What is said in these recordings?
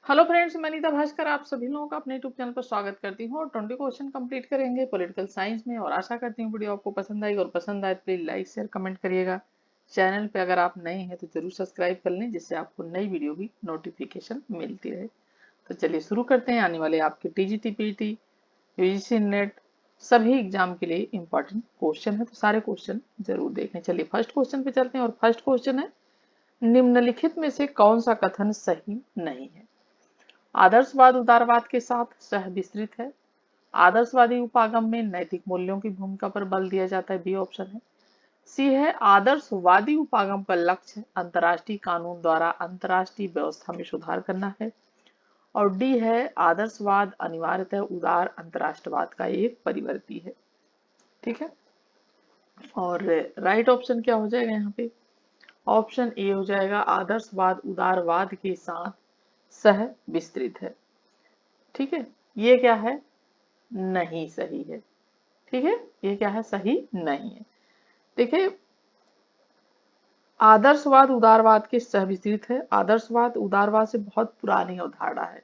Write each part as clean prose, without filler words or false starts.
Hello friends, मैं नीता भास्कर आप सभी लोगों का अपने यूट्यूब चैनल पर स्वागत करती हूँ और 20 क्वेश्चन कंप्लीट करेंगे पॉलिटिकल साइंस में। और आशा करती हूँ वीडियो आपको पसंद आएगी और पसंद आए तो प्लीज लाइक शेयर कमेंट करिएगा। चैनल पे अगर आप नए हैं तो जरूर सब्सक्राइब कर लें, जिससे आपको नई वीडियो की नोटिफिकेशन मिलती रहे। तो चलिए शुरू करते हैं। आने वाले आपके टीजीटी पीटी यूजीसी नेट सभी एग्जाम के लिए इंपॉर्टेंट क्वेश्चन है, तो सारे क्वेश्चन जरूर देखें। चलिए फर्स्ट क्वेश्चन पे चलते हैं और फर्स्ट क्वेश्चन है, निम्नलिखित में से कौन सा कथन सही नहीं है? आदर्शवाद उदारवाद के साथ सह विस्तृत है। आदर्शवादी उपागम में नैतिक मूल्यों की भूमिका पर बल दिया जाता है, बी ऑप्शन है। सी है, आदर्शवादी उपागम का लक्ष्य अंतर्राष्ट्रीय कानून द्वारा अंतर्राष्ट्रीय व्यवस्था में सुधार करना है। और डी है, आदर्शवाद अनिवार्यतः उदार अंतर्राष्ट्रवाद का एक परिवर्ती है। ठीक है। और राइट ऑप्शन क्या हो जाएगा यहाँ पे? ऑप्शन ए हो जाएगा, आदर्शवाद उदारवाद के साथ सह विस्तृत है। ठीक है, ये क्या है? नहीं सही है। ठीक है, ये क्या है? सही नहीं है। देखिए, आदर्शवाद उदारवाद के सहविस्तृत है। आदर्शवाद उदारवाद से बहुत पुरानी अवधारणा है।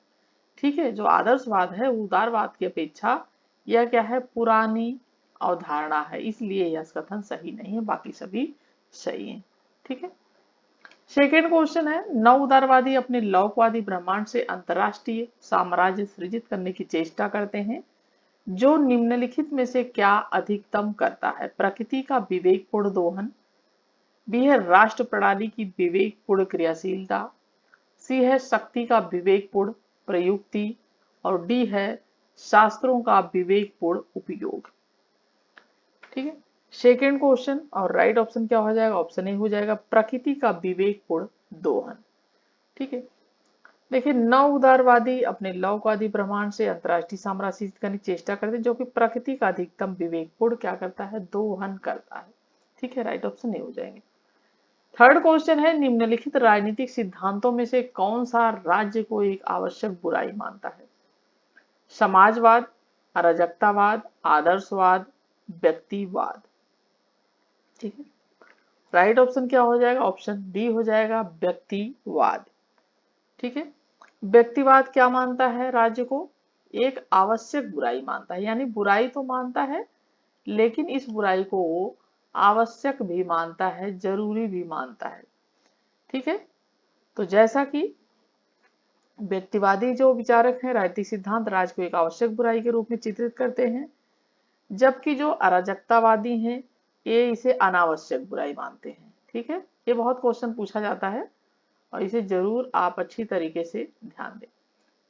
ठीक है, जो आदर्शवाद है वो उदारवाद की अपेक्षा यह क्या है? पुरानी अवधारणा है, इसलिए यह कथन सही नहीं है, बाकी सभी सही है। ठीक है। सेकेंड क्वेश्चन है, नव उदारवादी अपने लौकिकवादी ब्रह्मांड से अंतरराष्ट्रीय साम्राज्य सृजित करने की चेष्टा करते हैं, जो निम्नलिखित में से क्या अधिकतम करता है? प्रकृति का विवेकपूर्ण दोहन, बी है राष्ट्र प्रणाली की विवेकपूर्ण क्रियाशीलता, सी है शक्ति का विवेकपूर्ण प्रयुक्ति, और डी है शास्त्रों का विवेकपूर्ण उपयोग। ठीक है। सेकेंड क्वेश्चन और राइट ऑप्शन क्या हो जाएगा? ऑप्शन ए हो जाएगा, प्रकृति का विवेकपूर्ण दोहन। ठीक है। देखिए, नव उदारवादी अपने लौकिकवादी ब्रह्मांड से अंतरराष्ट्रीय साम्राज्य सृजित करने की चेष्टा करते हैं, जो कि प्रकृति का अधिकतम विवेकपूर्ण क्या करता है? दोहन करता है। ठीक है, राइट ऑप्शन ए हो जाएंगे। थर्ड क्वेश्चन है, निम्नलिखित राजनीतिक सिद्धांतों में से कौन सा राज्य को एक आवश्यक बुराई मानता है? समाजवाद, अराजकतावाद, आदर्शवाद, व्यक्तिवाद। ठीक है, राइट ऑप्शन क्या हो जाएगा? ऑप्शन डी हो जाएगा, व्यक्तिवाद। ठीक है। व्यक्तिवाद क्या मानता है? राज्य को एक आवश्यक बुराई मानता है, यानी बुराई तो मानता है लेकिन इस बुराई को वो आवश्यक भी मानता है, जरूरी भी मानता है। ठीक है। तो जैसा कि व्यक्तिवादी जो विचारक हैं, राजनीतिक सिद्धांत राज्य को एक आवश्यक बुराई के रूप में चित्रित करते हैं, जबकि जो अराजकतावादी हैं ये इसे अनावश्यक बुराई मानते हैं। ठीक है, ये बहुत क्वेश्चन पूछा जाता है और इसे जरूर आप अच्छी तरीके से ध्यान दें।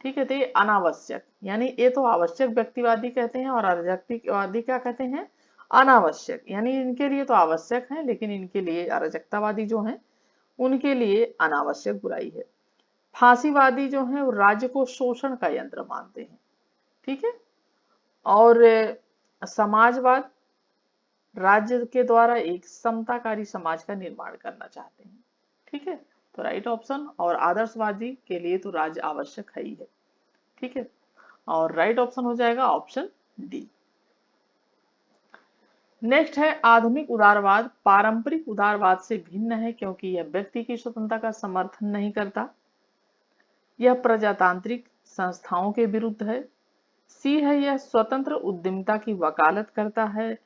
ठीक है, तो ये अनावश्यक, यानी ये तो आवश्यक व्यक्तिवादी कहते हैं और अराजकतावादी क्या कहते हैं? अनावश्यक, यानी इनके लिए तो आवश्यक है लेकिन इनके लिए अराजकतावादी जो हैं उनके लिए अनावश्यक बुराई है। फांसीवादी जो है वो राज्य को शोषण का यंत्र मानते हैं। ठीक है। और समाजवाद राज्य के द्वारा एक समताकारी समाज का निर्माण करना चाहते हैं। ठीक है, तो राइट ऑप्शन। और आदर्शवादी के लिए तो राज्य आवश्यक है ही है। ठीक है, और राइट ऑप्शन हो जाएगा ऑप्शन डी। नेक्स्ट है, आधुनिक उदारवाद पारंपरिक उदारवाद से भिन्न है क्योंकि यह व्यक्ति की स्वतंत्रता का समर्थन नहीं करता। यह प्रजातांत्रिक संस्थाओं के विरुद्ध है। सी है, यह स्वतंत्र उद्यमिता की वकालत करता है।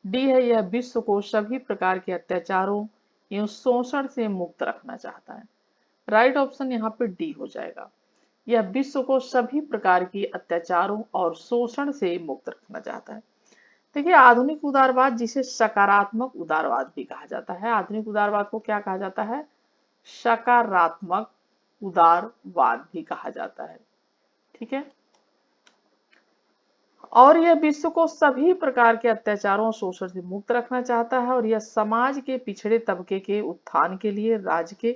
डी है, यह विश्व को सभी प्रकार के अत्याचारों एवं शोषण से मुक्त रखना चाहता है। राइट ऑप्शन यहाँ पे डी हो जाएगा, यह विश्व को सभी प्रकार की अत्याचारों और शोषण से मुक्त रखना चाहता है। देखिए, आधुनिक उदारवाद जिसे सकारात्मक उदारवाद भी कहा जाता है, आधुनिक उदारवाद को क्या कहा जाता है? सकारात्मक उदारवाद भी कहा जाता है। ठीक है, और यह विश्व को सभी प्रकार के अत्याचारों और शोषण से मुक्त रखना चाहता है, और यह समाज के पिछड़े तबके के उत्थान के लिए राज्य के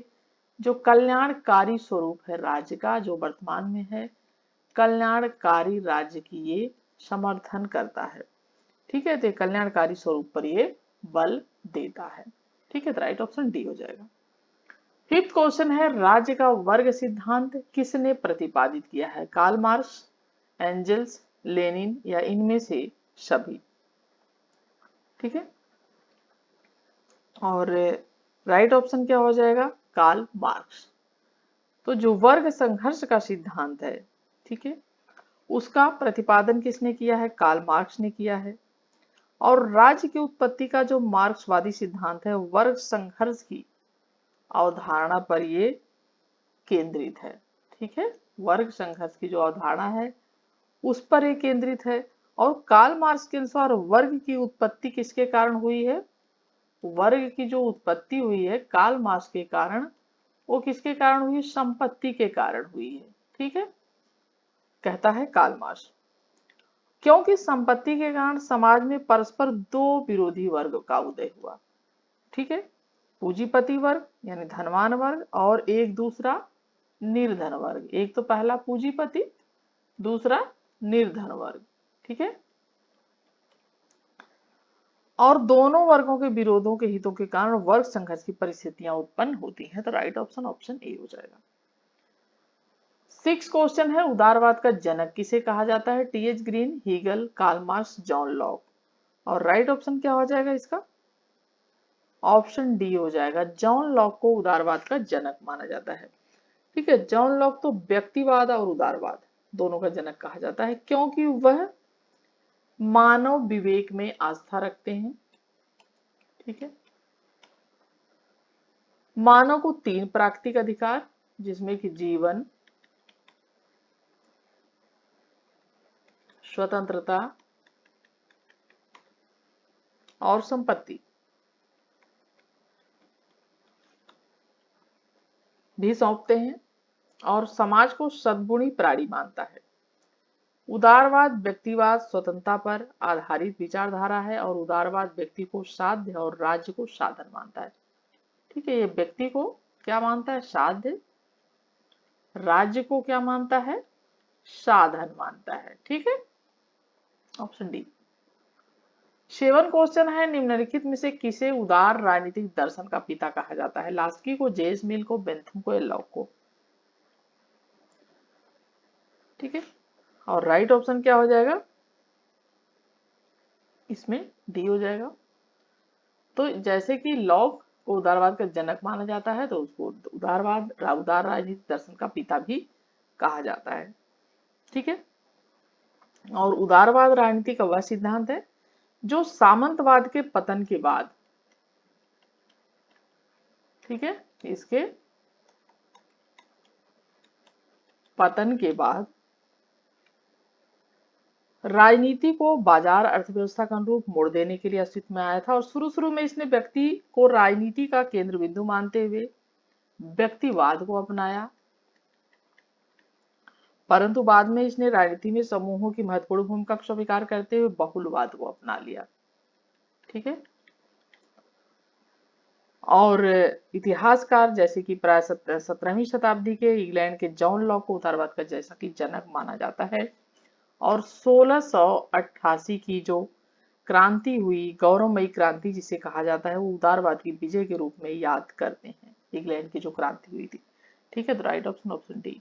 जो कल्याणकारी स्वरूप है राज्य का, जो वर्तमान में है कल्याणकारी राज्य की ये समर्थन करता है। ठीक है, तो कल्याणकारी स्वरूप पर ये बल देता है। ठीक है, तो राइट ऑप्शन डी हो जाएगा। फिफ्थ क्वेश्चन है, राज्य का वर्ग सिद्धांत किसने प्रतिपादित किया है? कार्ल मार्क्स, एंजल्स, लेनिन या इनमें से सभी? ठीक है, और राइट ऑप्शन क्या हो जाएगा? Karl Marx. तो जो वर्ग संघर्ष का सिद्धांत है, ठीक है, उसका प्रतिपादन किसने किया है? कार्ल मार्क्स ने किया है। और राज्य की उत्पत्ति का जो मार्क्सवादी सिद्धांत है, वर्ग संघर्ष की अवधारणा पर ये केंद्रित है। ठीक है, वर्ग संघर्ष की जो अवधारणा है उस पर ये केंद्रित है। और कार्ल मार्क्स के अनुसार वर्ग की उत्पत्ति किसके कारण हुई है? वर्ग की जो उत्पत्ति हुई है कार्ल मार्क्स के कारण, वो किसके कारण हुई? संपत्ति के कारण हुई है। ठीक है, कहता है कार्ल मार्क्स, क्योंकि संपत्ति के कारण समाज में परस्पर दो विरोधी वर्ग का उदय हुआ। ठीक है, पूंजीपति वर्ग यानी धनवान वर्ग और एक दूसरा निर्धन वर्ग। एक तो पहला पूंजीपति, दूसरा निर्धन वर्ग। ठीक है, और दोनों वर्गों के विरोधों के हितों के कारण वर्ग संघर्ष की परिस्थितियां उत्पन्न होती हैं। तो राइट ऑप्शन ऑप्शन ए हो जाएगा। 6 क्वेश्चन है, उदारवाद का जनक किसे कहा जाता है? T H. Green, Hegel, Karl Marx, John Locke. और राइट ऑप्शन क्या हो जाएगा इसका? ऑप्शन डी हो जाएगा। जॉन लॉक को उदारवाद का जनक माना जाता है। ठीक है, जॉन लॉक तो व्यक्तिवाद और उदारवाद दोनों का जनक कहा जाता है, क्योंकि वह मानव विवेक में आस्था रखते हैं। ठीक है, मानव को 3 प्राकृतिक अधिकार, जिसमें कि जीवन, स्वतंत्रता और संपत्ति भी सौंपते हैं, और समाज को सद्गुणी प्राणी मानता है। उदारवाद व्यक्तिवाद स्वतंत्रता पर आधारित विचारधारा है, और उदारवाद व्यक्ति को साध्य और राज्य को साधन मानता है। ठीक है, ये व्यक्ति को क्या मानता है? साध्य। राज्य को क्या मानता है? साधन मानता है। ठीक है, ऑप्शन डी। 7 क्वेश्चन है, निम्नलिखित में से किसे उदार राजनीतिक दर्शन का पिता कहा जाता है? लास्की को, जेम्स मिल को, बेंथम को या लॉक को? ठीक है, और राइट ऑप्शन क्या हो जाएगा? इसमें डी हो जाएगा। तो जैसे कि लॉक को उदारवाद का जनक माना जाता है, तो उसको उदार राजनीतिक दर्शन का पिता भी कहा जाता है। ठीक है, और उदारवाद राजनीति का वह सिद्धांत है जो सामंतवाद के पतन के बाद, ठीक है, इसके पतन के बाद राजनीति को बाजार अर्थव्यवस्था के अनुरूप मोड़ देने के लिए अस्तित्व में आया था। और शुरू में इसने व्यक्ति को राजनीति का केंद्र बिंदु मानते हुए व्यक्तिवाद को अपनाया, परंतु बाद में इसने राजनीति में समूहों की महत्वपूर्ण भूमिका को स्वीकार करते हुए बहुलवाद को अपना लिया। ठीक है, और इतिहासकार जैसे कि प्राय 17वीं शताब्दी के इंग्लैंड के जॉन लॉक को उदारवाद का जैसा कि जनक माना जाता है। और 1688 की जो क्रांति हुई, गौरवमयी क्रांति जिसे कहा जाता है, वो उदारवाद की विजय के रूप में याद करते हैं, इंग्लैंड की जो क्रांति हुई थी। ठीक है, तो right option option D.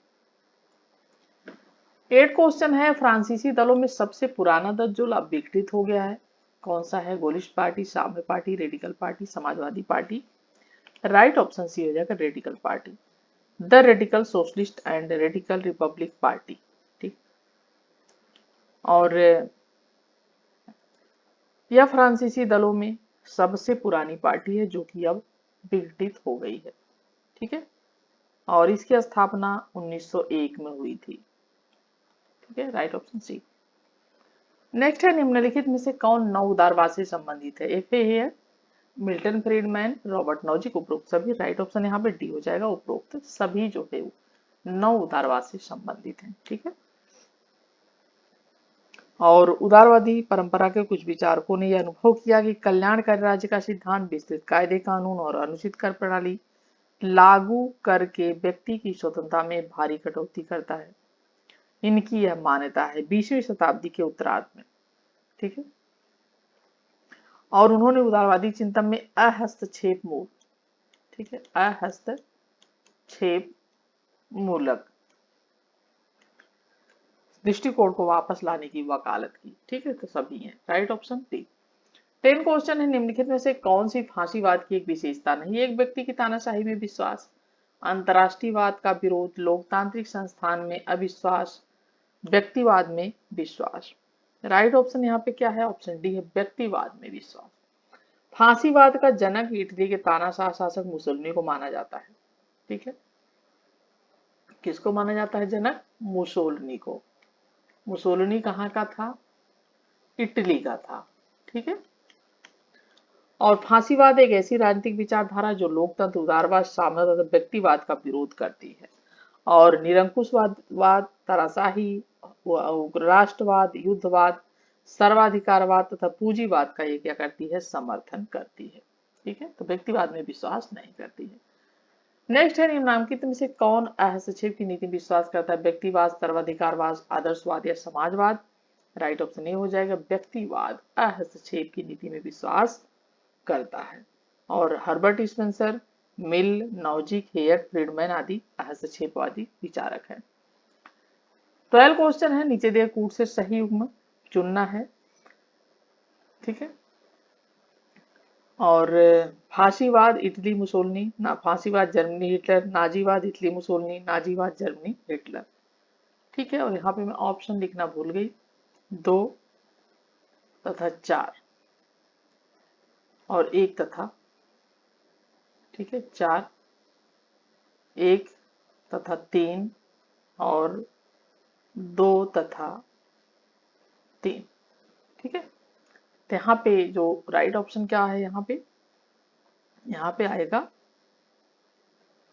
8 question है, फ्रांसीसी दलों में सबसे पुराना दल जो अब विघटित हो गया है, कौन सा है? गोलिस्ट पार्टी, साम्य पार्टी, रेडिकल पार्टी, समाजवादी पार्टी। राइट ऑप्शन सी हो जाएगा, radical party. The radical socialist and radical republic party. ठीक, और यह फ्रांसीसी दलों में सबसे पुरानी पार्टी है जो कि अब विघटित हो गई है। ठीक है, और इसकी स्थापना 1901 में हुई थी। ठीक है, राइट ऑप्शन सी। नेक्स्ट है, निम्नलिखित में से कौन नव उदारवाद से संबंधित है? एफ ए है, मिल्टन फ्रीडमैन, रॉबर्ट नॉजिक, उपरोक्त सभी। राइट ऑप्शन यहाँ पे डी हो जाएगा, उपरोक्त सभी जो है नव उदारवाद से संबंधित है। ठीक है, और उदारवादी परंपरा के कुछ विचारकों ने यह अनुभव किया कि कल्याणकारी राज्य का सिद्धांत विस्तृत कायदे कानून और अनुचित कर प्रणाली लागू करके व्यक्ति की स्वतंत्रता में भारी कटौती करता है। इनकी यह मान्यता है 20वीं शताब्दी के उत्तरार्ध में। ठीक है, और उन्होंने उदारवादी चिंतन में अहस्तक्षेप मूल, ठीक है, अहस्तक्षेप मूलक दृष्टिकोण को वापस लाने की वकालत की। ठीक है, तो सभी हैं, राइट ऑप्शन डी। 10 क्वेश्चन है, निम्नलिखित में से कौन सी फांसीवाद की एक विशेषता नहीं? एक व्यक्ति की तानाशाही में विश्वास, अंतर्राष्ट्रीयवाद का विरोध, लोकतांत्रिक संस्थान में अविश्वास, व्यक्तिवाद में विश्वास। राइट ऑप्शन यहाँ पे क्या है? ऑप्शन डी है, व्यक्तिवाद में विश्वास। फांसीवाद का जनक इटली के तानाशाह शासक मुसोलिनी को माना जाता है। ठीक है, किसको माना जाता है जनक? मुसोलिनी को। मुसोलिनी कहाँ का था? इटली का था। ठीक है, और फांसीवाद एक ऐसी राजनीतिक विचारधारा जो लोकतंत्र, उदारवाद, साम्यवाद तथा व्यक्तिवाद का विरोध करती है। और निरंकुशवाद तानाशाही, राष्ट्रवाद, युद्धवाद, सर्वाधिकारवाद तथा पूंजीवाद का ये क्या करती है? समर्थन करती है। ठीक है, तो व्यक्तिवाद में विश्वास नहीं करती है। नेक्स्ट है, निम्नलिखित में से कौन हस्तक्षेप की नीति में विश्वास करता है? व्यक्तिवाद, सर्वाधिकारवाद, आदर्शवाद या समाजवाद? राइट ऑप्शन ए हो जाएगा, व्यक्तिवाद हस्तक्षेप की नीति में विश्वास करता है। और हर्बर्ट स्पेंसर, मिल, नौजिक, हेयक, फ्रीडमैन आदि हस्तक्षेपवादी विचारक हैं। 12 क्वेश्चन है, नीचे दिए कूट से सही युग्म चुनना है। ठीक है, और फांसीवाद इटली मुसोलिनी, ना फांसीवाद जर्मनी हिटलर, नाजीवाद इटली मुसोलिनी, नाजीवाद जर्मनी हिटलर। ठीक है, और यहाँ पे मैं ऑप्शन लिखना भूल गई, 2 तथा 4 और 1 तथा, ठीक है, 4, 1 तथा 3 और 2 तथा 3। ठीक है, तो यहाँ पे जो राइट ऑप्शन क्या है? यहाँ पे आएगा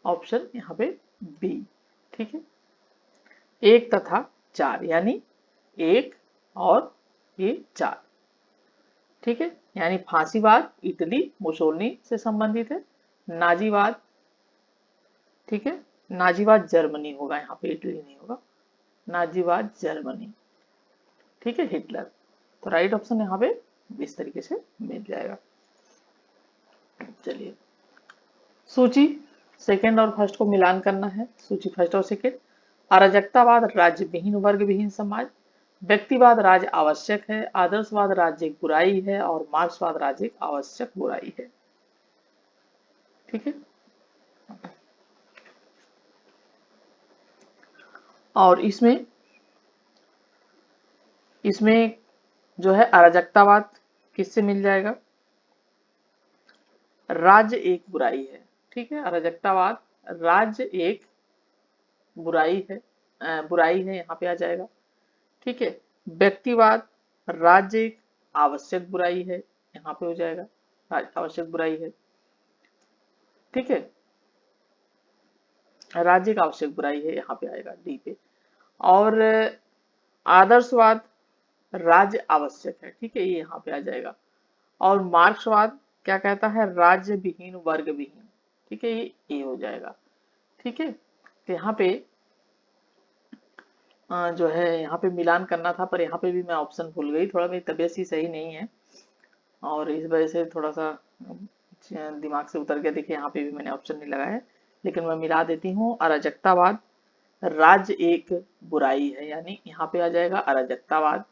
ऑप्शन यहाँ पे बी। ठीक है, 1 तथा 4 यानी 1 और ये 4। ठीक है, यानी फांसीवाद इटली मुसोलिनी से संबंधित है, नाजीवाद, ठीक है, नाजीवाद जर्मनी होगा, यहाँ पे इटली नहीं होगा, नाजीवाद जर्मनी। ठीक है, हिटलर। तो राइट ऑप्शन यहाँ पे इस तरीके से मिल जाएगा। चलिए, सूची सेकंड और फर्स्ट को मिलान करना है। सूची फर्स्ट और सेकंड। अराजकतावाद राज्य विहीन, वर्ग विहीन समाज। व्यक्तिवाद राज्य आवश्यक है, आदर्शवाद राज्य एक बुराई है, और मार्क्सवाद राज्य एक आवश्यक बुराई है। ठीक है, और इसमें जो है अराजकतावाद किससे मिल जाएगा? राज्य एक बुराई है। ठीक है, अराजकतावाद राज्य एक बुराई है, यहाँ पे आ जाएगा। ठीक है, व्यक्तिवाद राज्य एक आवश्यक बुराई है, यहाँ पे हो जाएगा, आवश्यक बुराई है। ठीक है, राज्य एक आवश्यक बुराई है, यहाँ पे आएगा डी पे। और आदर्शवाद राज्य आवश्यक है। ठीक है, ये यहाँ पे आ जाएगा। और मार्क्सवाद क्या कहता है? राज्य विहीन, वर्ग विहीन। ठीक है, ये ए हो जाएगा। ठीक है, तो यहाँ पे जो है यहाँ पे मिलान करना था, पर यहाँ पे भी मैं ऑप्शन भूल गई, थोड़ा मेरी तबीयत ही सही नहीं है और इस वजह से थोड़ा सा दिमाग से उतर गया। देखिए, यहाँ पे भी मैंने ऑप्शन नहीं लगाया है, लेकिन मैं मिला देती हूँ। अराजकतावाद राज्य एक बुराई है, यानी यहाँ पे आ जाएगा अराजकतावाद।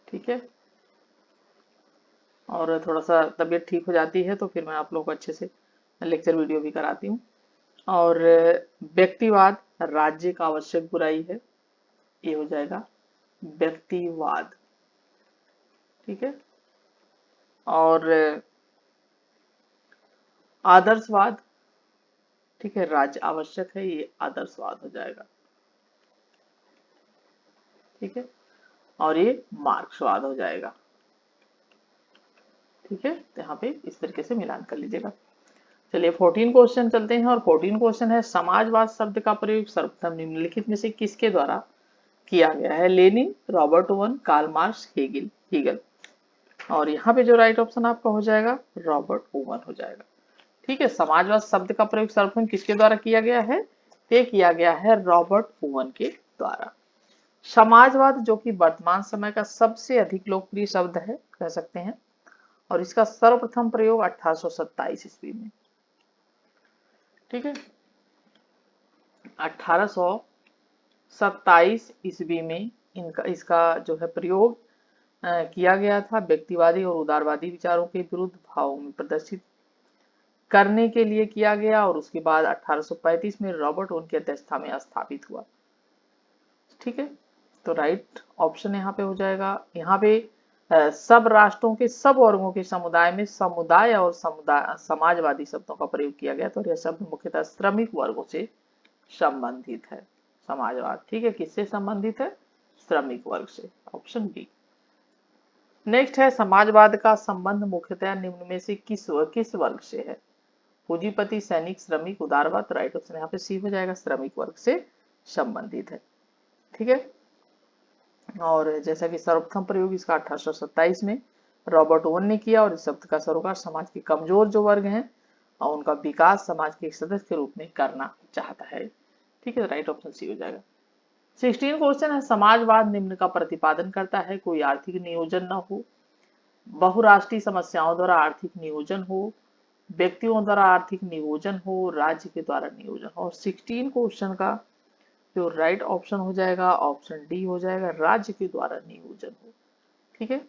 ठीक है, और थोड़ा सा तबीयत ठीक हो जाती है तो फिर मैं आप लोगों को अच्छे से लेक्चर वीडियो भी कराती हूँ। और व्यक्तिवाद राज्य का आवश्यक बुराई है, ये हो जाएगा व्यक्तिवाद। ठीक है, और आदर्शवाद, ठीक है, राज्य आवश्यक है, ये आदर्शवाद हो जाएगा। ठीक है, और ये मार्क्सवाद हो जाएगा। ठीक है, तो यहाँ पे इस तरीके से मिलान कर लीजिएगा। चलिए 14 क्वेश्चन चलते हैं, और 14 क्वेश्चन है, समाजवाद शब्द का प्रयोग सर्वप्रथम निम्नलिखित में से किसके द्वारा किया गया है? Lenin, Robert Owen, Karl Marx, Hegel. और यहाँ पे जो राइट ऑप्शन आपका हो जाएगा रॉबर्ट ओवन हो जाएगा। ठीक है, समाजवाद शब्द का प्रयोग सर्वप्रथम किसके द्वारा किया गया है? ये किया गया है रॉबर्ट ओवन के द्वारा। समाजवाद जो कि वर्तमान समय का सबसे अधिक लोकप्रिय शब्द है कह सकते हैं, और इसका सर्वप्रथम प्रयोग 1827 ईस्वी में। ठीक है, 1827 ईस्वी में इसका जो है प्रयोग किया गया था। व्यक्तिवादी और उदारवादी विचारों के विरुद्ध भावों में प्रदर्शित करने के लिए किया गया और उसके बाद 1835 में रॉबर्ट ओवन की अध्यक्षता में स्थापित हुआ। ठीक है, तो राइट ऑप्शन यहाँ पे हो जाएगा। यहाँ पे सब राष्ट्रों के सब वर्गों के समुदाय में समुदाय और समुदाय समाजवादी शब्दों का प्रयोग किया गया, तो यह शब्द मुख्यतः श्रमिक वर्गों से संबंधित है। समाजवाद, ठीक है, किससे संबंधित है? श्रमिक वर्ग से, ऑप्शन बी। नेक्स्ट है समाजवाद का संबंध मुख्यतः निम्न में से किस वर्ग से है? पूंजीपति, सैनिक, श्रमिक, उदारवाद। राइट ऑप्शन यहाँ पे सी हो जाएगा, श्रमिक वर्ग से संबंधित है। ठीक है, और जैसा कि सर्वप्रथम प्रयोग इसका 1827 में रॉबर्ट ओवन ने किया और इस शब्द का सरोकार समाज के कमजोर जो वर्ग हैं और उनका विकास समाज के एक सदस्य के रूप में करना चाहता है। ठीक है, राइट ऑप्शन सी हो जाएगा। 16 क्वेश्चन है, समाजवाद निम्न का प्रतिपादन करता है, कोई आर्थिक नियोजन न हो, बहुराष्ट्रीय समस्याओं द्वारा आर्थिक नियोजन हो, व्यक्तियों द्वारा आर्थिक नियोजन हो, राज्य के द्वारा नियोजन हो। और 16 क्वेश्चन का जो राइट ऑप्शन हो जाएगा ऑप्शन डी हो जाएगा, राज्य के द्वारा नियोजन हो। ठीक है,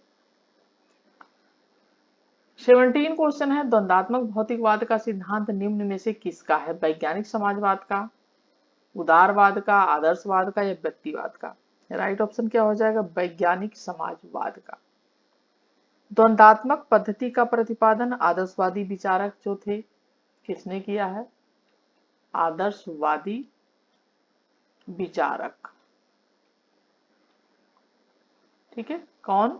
17 क्वेश्चन है, द्वंदात्मक भौतिकवाद का सिद्धांत निम्न में से किसका है? वैज्ञानिक समाजवाद का, उदारवाद का, आदर्शवाद का या व्यक्तिवाद का? राइट ऑप्शन क्या हो जाएगा? वैज्ञानिक समाजवाद का। द्वंदात्मक पद्धति का प्रतिपादन आदर्शवादी विचारक जो थे किसने किया है? आदर्शवादी विचारक। ठीक है, कौन?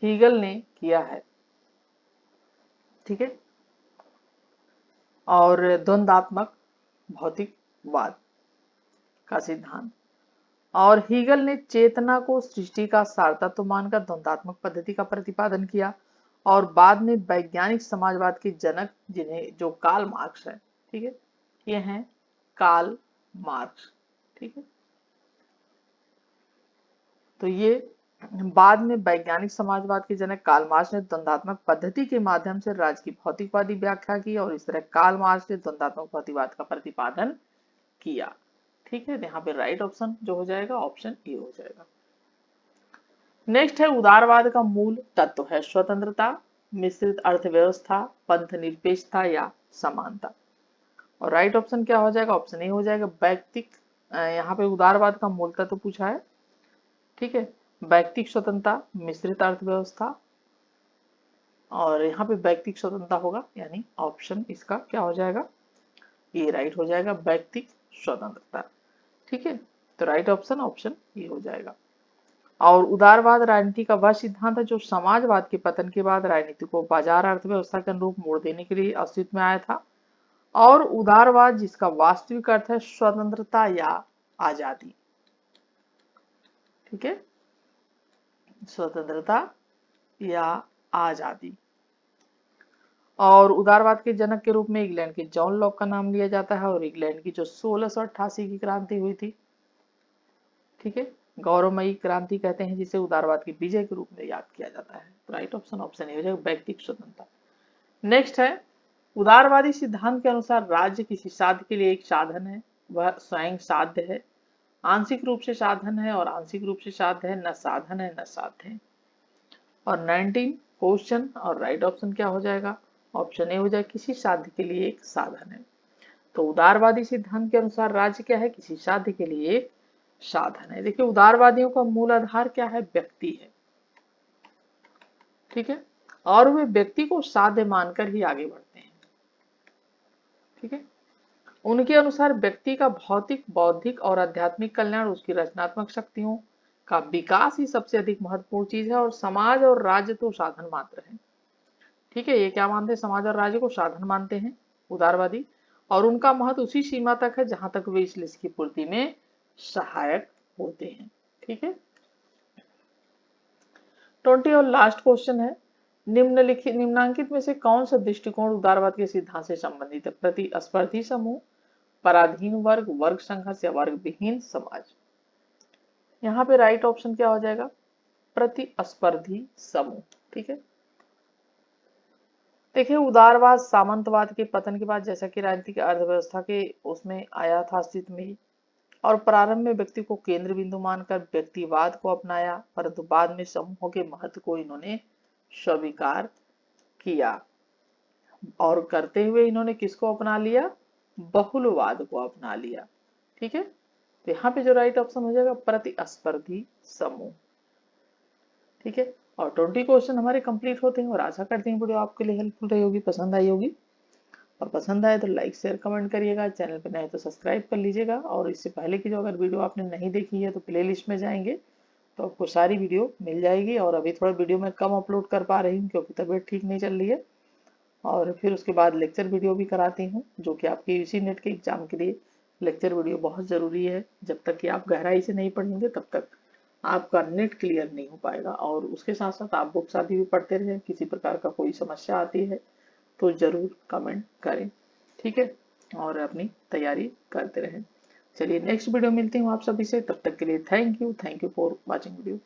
हीगल ने किया है। ठीक है, और द्वंदात्मक भौतिकवाद का सिद्धांत, और हीगल ने चेतना को सृष्टि का सार तत्व मानकर द्वंदात्मक पद्धति का प्रतिपादन किया और बाद में वैज्ञानिक समाजवाद के जनक जिन्हें जो कार्ल मार्क्स है, ठीक है, ये हैं कार्ल मार्क्स। ठीक है, तो ये बाद में वैज्ञानिक समाजवाद के जनक कार्ल मार्क्स ने द्वंदात्मक पद्धति के माध्यम से राज्य की भौतिकवादी व्याख्या की और इस तरह कार्ल मार्क्स ने द्वंदात्मक भौतिकवाद का प्रतिपादन किया। ठीक है, यहाँ पे राइट ऑप्शन जो हो जाएगा ऑप्शन ए हो जाएगा। नेक्स्ट है उदारवाद का मूल तत्व है स्वतंत्रता, मिश्रित अर्थव्यवस्था, पंथ निरपेक्षता या समानता। और राइट ऑप्शन क्या हो जाएगा? ऑप्शन ए हो जाएगा व्यक्तिक। यहाँ पे उदारवाद का मूल तत्व पूछा है। ठीक है, व्यक्तिक स्वतंत्रता, मिश्रित अर्थव्यवस्था, और यहाँ पे व्यक्तिक स्वतंत्रता होगा, यानी ऑप्शन इसका क्या हो जाएगा? ये राइट हो जाएगा, व्यक्तिक स्वतंत्रता। ठीक है, तो राइट ऑप्शन ऑप्शन ए हो जाएगा। और उदारवाद राजनीति का वह सिद्धांत है जो समाजवाद के पतन के बाद राजनीति को बाजार अर्थव्यवस्था के अनुरूप मोड़ देने के लिए अस्तित्व में आया था। और उदारवाद जिसका वास्तविक अर्थ है स्वतंत्रता या आजादी। ठीक है, स्वतंत्रता या आजादी। और उदारवाद के जनक के रूप में इंग्लैंड के जॉन लॉक का नाम लिया जाता है और इंग्लैंड की जो 1688 की क्रांति हुई थी, ठीक है, गौरवमयी क्रांति कहते हैं जिसे उदारवाद की विजय के रूप में याद किया जाता है। तो राइट ऑप्शन ऑप्शन ए हो जाएगा, व्यक्तिक स्वतंत्रता। नेक्स्ट है उदारवादी सिद्धांत के अनुसार राज्य किसी साध्य के लिए एक साधन है, वह स्वयं साध्य है, आंशिक रूप से साधन है और आंशिक रूप से साध्य है, न साधन है न साध्य है। और 19 क्वेश्चन और राइट ऑप्शन क्या हो जाएगा? ऑप्शन ए हो जाएगा, किसी साध्य के लिए एक साधन है। तो उदारवादी सिद्धांत के अनुसार राज्य क्या है? किसी साध्य के लिए एक साधन है। देखिए उदारवादियों का मूल आधार क्या है? व्यक्ति है। ठीक है, और वे व्यक्ति को साध्य मानकर ही आगे बढ़ते हैं। ठीक है, उनके अनुसार व्यक्ति का भौतिक, बौद्धिक और आध्यात्मिक कल्याण, उसकी रचनात्मक शक्तियों का विकास ही सबसे अधिक महत्वपूर्ण चीज है और समाज और राज्य तो साधन मात्र है। ठीक है, ये क्या मानते हैं? समाज और राज्य को साधन मानते हैं उदारवादी, और उनका महत्व उसी सीमा तक है जहां तक वे इस लिस्ट की पूर्ति में सहायक होते हैं। ठीक है, 20 और लास्ट क्वेश्चन है, निम्नांकित में से कौन सा दृष्टिकोण उदारवाद के सिद्धांत से संबंधित है? प्रतिस्पर्धी समूह, पराधीन वर्ग, वर्ग संघर्ष या वर्ग विहीन समाज। यहाँ पे राइट ऑप्शन क्या हो जाएगा? प्रतिस्पर्धी समूह। ठीक है, देखिए उदारवाद सामंतवाद के पतन के बाद जैसा कि राजनीतिक अर्थव्यवस्था के उसमें आया था अस्तित्व में, और प्रारंभ में व्यक्ति को केंद्र बिंदु मानकर व्यक्तिवाद को अपनाया, परंतु बाद में समूहों के महत्व को इन्होंने स्वीकार किया, और करते हुए इन्होंने किसको अपना लिया? बहुलवाद को अपना लिया। ठीक है, तो यहाँ पे जो राइट ऑप्शन हो जाएगा प्रतिस्पर्धी समूह। ठीक है, और 20 क्वेश्चन हमारे कंप्लीट होते हैं, और आशा करते हैं वीडियो आपके लिए हेल्पफुल रही होगी, पसंद आई होगी। और पसंद आए तो लाइक शेयर कमेंट करिएगा, चैनल पर नए तो सब्सक्राइब कर लीजिएगा। और इससे पहले की जो अगर वीडियो आपने नहीं देखी है तो प्लेलिस्ट में जाएंगे तो आपको सारी वीडियो मिल जाएगी। और अभी थोड़ा वीडियो मैं कम अपलोड कर पा रही हूँ क्योंकि तबीयत ठीक नहीं चल रही है। और फिर उसके बाद लेक्चर वीडियो भी कराती हूँ, जो कि आपके यूजी नेट के एग्जाम के लिए लेक्चर वीडियो बहुत ज़रूरी है। जब तक कि आप गहराई से नहीं पढ़ेंगे तब तक आपका नेट क्लियर नहीं हो पाएगा। और उसके साथ साथ आप बुक्स आदि भी पढ़ते रहें, किसी प्रकार का कोई समस्या आती है तो ज़रूर कमेंट करें। ठीक है, और अपनी तैयारी करते रहें। चलिए नेक्स्ट वीडियो मिलती हूँ आप सभी से, तब तक के लिए thank you for watching video.